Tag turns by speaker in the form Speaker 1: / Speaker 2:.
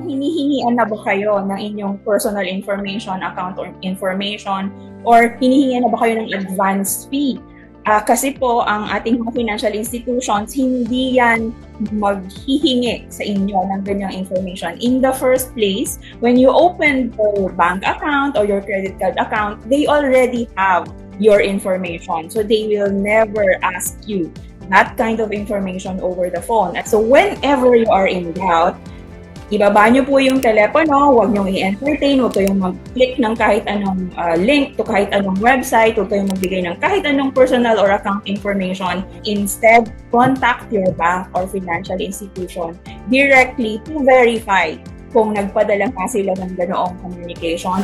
Speaker 1: Hinihingian na ba kayo ng inyong personal information, account or information, or hinihingian na ba kayo ng advance fee? Kasi po, ang ating mga financial institutions, hindi yan maghihingi sa inyo ng ganyang information. In the first place, when you open your bank account or your credit card account, they already have your information. So they will never ask you that kind of information over the phone. So whenever you are in doubt, ibaba nyo po yung telepono, huwag nyo i-entertain, huwag kayong mag-click ng kahit anong link to kahit anong website, huwag kayong magbigay ng kahit anong personal or account information. Instead, contact your bank or financial institution directly to verify kung nagpadala nga sila ng ganoong communication.